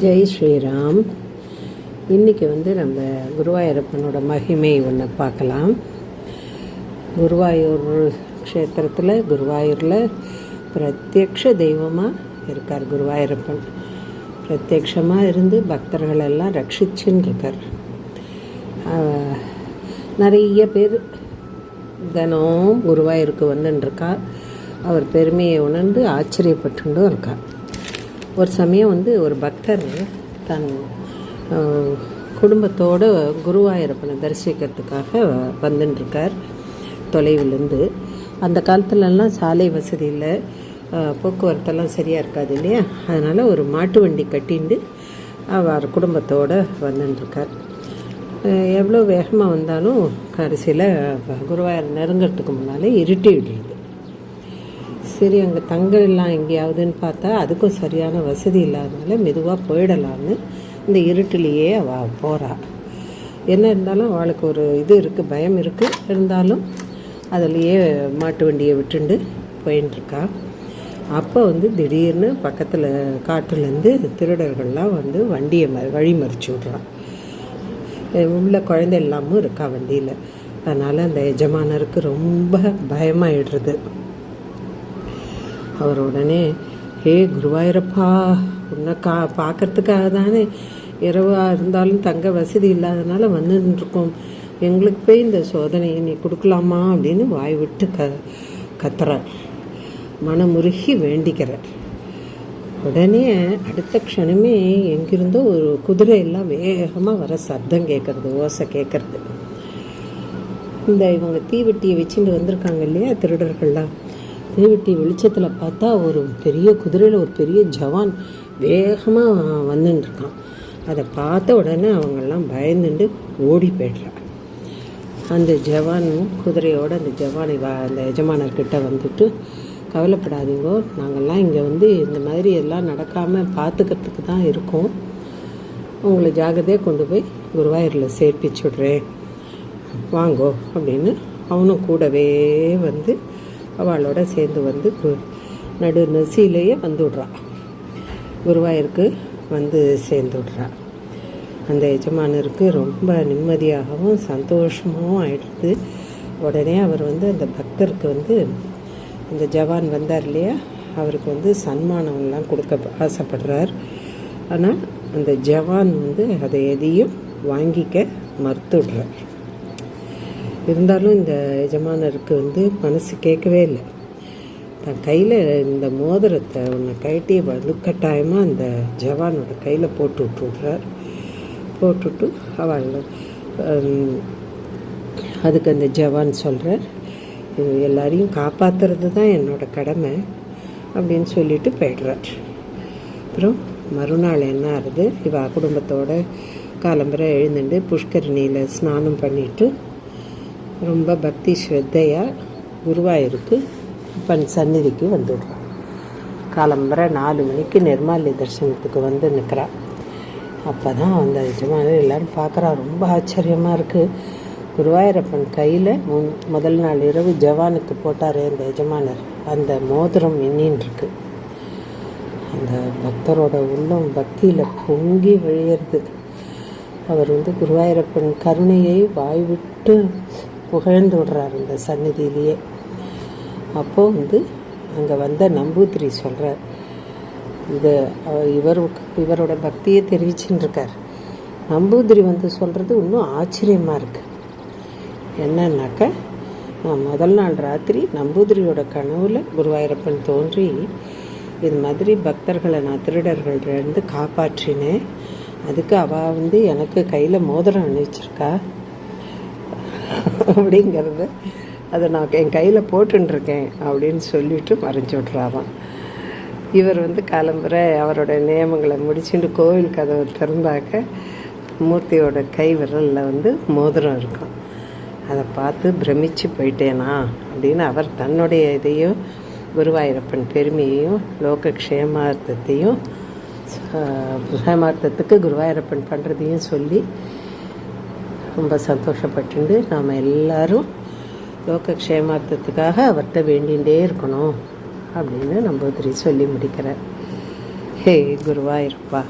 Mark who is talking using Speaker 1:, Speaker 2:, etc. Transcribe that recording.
Speaker 1: ஜெய் ஸ்ரீராம். இன்றைக்கி நம்ம குருவாயூரப்பனோட மகிமை ஒன்று பார்க்கலாம். குருவாயூர் க்ஷேத்திரத்தில் குருவாயூரில் பிரத்யக்ஷ தெய்வமாக இருக்கார். குருவாயூரப்பன் பிரத்யக்ஷமாக இருந்து பக்தர்களெல்லாம் ரட்சிச்சுன்னு இருக்கார். நிறைய பேர் தினம் குருவாயூருக்கு வந்துட்டுருக்கா. அவர் பெருமையை உணர்ந்து ஆச்சரியப்பட்டுண்டும் இருக்கா. ஒரு சமயம் ஒரு பக்தர் தன் குடும்பத்தோடு குருவாயூரப்பனை தரிசிக்கிறதுக்காக வந்துட்டுருக்கார் தொலைவிலேருந்து. அந்த காலத்துலலாம் சாலை வசதி இல்லை, போக்குவரத்தெல்லாம் சரியாக இருக்காது இல்லையா. அதனால் ஒரு மாட்டு வண்டி கட்டிண்டு அவர் குடும்பத்தோடு வந்துட்டுருக்கார். எவ்வளோ வேகமாக வந்தாலும் கடைசியில் குருவாயூர் நெருங்கிறதுக்கு முன்னாலே இருட்டி விடுறது. சரி, அங்கே தங்கலாம் எங்கேயாவதுன்னு பார்த்தா அதுக்கும் சரியான வசதி இல்லாதனால மெதுவாக போயிடலான்னு இந்த இருட்டிலேயே அவள் போகிறா. என்ன இருந்தாலும் அவளுக்கு ஒரு இது இருக்குது, பயம் இருக்குது. இருந்தாலும் அதிலேயே மாட்டு வண்டியை விட்டுண்டு போயின்ட்டுருக்கா. அப்போ திடீர்னு பக்கத்தில் காட்டுலேருந்து திருடர்கள்லாம் வண்டியை வழி மறிச்சு விட்றான். உள்ள குழந்தை எல்லாமும் இருக்கா வண்டியில். அதனால் அந்த எஜமானருக்கு ரொம்ப பயமாயிடுறது. அவர் உடனே, ஹே குருவாயூரப்பா, உன்னை பார்க்கறதுக்காக தானே இரவாக இருந்தாலும் தங்க வசதி இல்லாதனால வந்துருக்கோம், எங்களுக்கு போய் இந்த சோதனையை நீ கொடுக்கலாமா அப்படின்னு வாய் விட்டு கத்துறார். மனமுருகி வேண்டிக்கிறார். உடனே அடுத்த க்ஷணமே எங்கிருந்தோ ஒரு குதிரையெல்லாம் வேகமாக வர சத்தம் கேட்குறது, ஓசை கேட்குறது. இவங்க தீவெட்டியை வச்சுட்டு வந்திருக்காங்க இல்லையா திருடர்கள்லாம். தீவெட்டி வெளிச்சத்தில் பார்த்தா ஒரு பெரிய குதிரையில் ஒரு பெரிய ஜவான் வேகமாக வந்துட்டுருக்கான். அதை பார்த்த உடனே அவங்கெல்லாம் பயந்துட்டு ஓடி போய்ட்றான். அந்த ஜவான் குதிரையோடு அந்த எஜமானர்கிட்ட வந்துட்டு, கவலைப்படாதீங்கோ, நாங்கள்லாம் இங்கே இந்த மாதிரி எல்லாம் நடக்காமல் பார்த்துக்கிறதுக்கு தான் இருக்கோம், உங்களை ஜாகிரதையாக கொண்டு போய் குருவாயூரில் சேர்ப்பிச்சு விட்றேன், வாங்கோ அப்படின்னு அவனும் கூடவே அவளோட சேர்ந்து நடு நசியிலேயே விட்றான். குருவாயூருக்கு சேர்ந்து விட்றான். அந்த எஜமானருக்கு ரொம்ப நிம்மதியாகவும் சந்தோஷமாகவும் ஆயிடுது. உடனே அவர் அந்த பக்தருக்கு இந்த ஜவான் வந்தார் இல்லையா, அவருக்கு சன்மானம்லாம் கொடுக்க ஆசைப்படுறார். ஆனால் அந்த ஜவான் அதை எதையும் வாங்கிக்க மறுத்துடுறார். இருந்தாலும் இந்த எஜமானருக்கு மனசு கேட்கவே இல்லை. தன் கையில் இந்த மோதிரத்தை ஒன்று கட்டி வலுக்கட்டாயமாக அந்த ஜவானோட கையில் போட்டு விட்டுடுறார். போட்டுவிட்டு அவள் அதுக்கு அந்த ஜவான் சொல்கிறார், எல்லாரையும் காப்பாற்றுறது தான் என்னோடய கடமை அப்படின்னு சொல்லிட்டு போய்டுறார். அப்புறம் மறுநாள் என்ன ஆகுது, குடும்பத்தோட காலம்பரை எழுந்துட்டு புஷ்கரணியில் ஸ்நானம் பண்ணிவிட்டு ரொம்ப பக்தி ஸ்ரத்தையாக குருவாயூருக்கு சந்நிதிக்கு வந்துடுறான். காலம்பரை 4 மணிக்கு நிர்மால்ய தரிசனத்துக்கு நிற்கிறான். அப்போ தான் அந்த எஜமானர் எல்லோரும் பார்க்குறா. ரொம்ப ஆச்சரியமாக இருக்குது. குருவாயூரப்பன் கையில் முதல் நாள் இரவு ஜவானுக்கு போட்டார் அந்த எஜமானர், அந்த மோதிரம் மின்னின்றிருக்கு. அந்த பக்தரோட உள்ளம் பக்தியில் பொங்கி விழுகிறது. அவர் குருவாயூரப்பன் கருணையை வாய் விட்டு புகழ்ந்து விடுறார் இந்த சந்நிதியிலேயே. அப்போது அங்கே வந்த நம்பூதிரி சொல்கிறார், இவரோட பக்தியை தெரிவிச்சுன்னு இருக்கார். நம்பூதிரி சொல்கிறது இன்னும் ஆச்சரியமாக இருக்குது. என்னன்னாக்கா, முதல் நாள் ராத்திரி நம்பூதிரியோட கனவுல குருவாயூரப்பன் தோன்றி, இது மாதிரி பக்தர்களை நான் திருடர்கள்லேருந்து காப்பாற்றினேன், அதுக்கு அவள் எனக்கு கையில் மோதிரம் அணிவிச்சிருக்கா அப்படிங்கிறது, அதை நான் என் கையில் போட்டுருக்கேன் அப்படின்னு சொல்லிட்டு மறைஞ்சி விட்றாராம். இவர் காலம்பரை அவரோட நியமங்களை முடிச்சுட்டு கோவில் கதவை திறந்தாக்க மூர்த்தியோட கை விரலில் மோதிரம் இருக்கும். அதை பார்த்து பிரமிச்சு போயிட்டேனா அப்படின்னு அவர் தன்னுடைய இதையும் குருவாயூரப்பன் பெருமையையும் லோக க்ஷேமார்த்தத்துக்கு குருவாயூரப்பன் பண்ணுறதையும் சொல்லி ரொம்ப சந்தோஷப்பட்டு நாம் எல்லோரும் லோகக்ஷேமார்த்தத்துக்காக அவர்கிட்ட வேண்டிகிட்டே இருக்கணும் அப்படின்னு நம்பூதிரி சொல்லி முடிக்கிறார். ஹே குருவாயூரப்பா.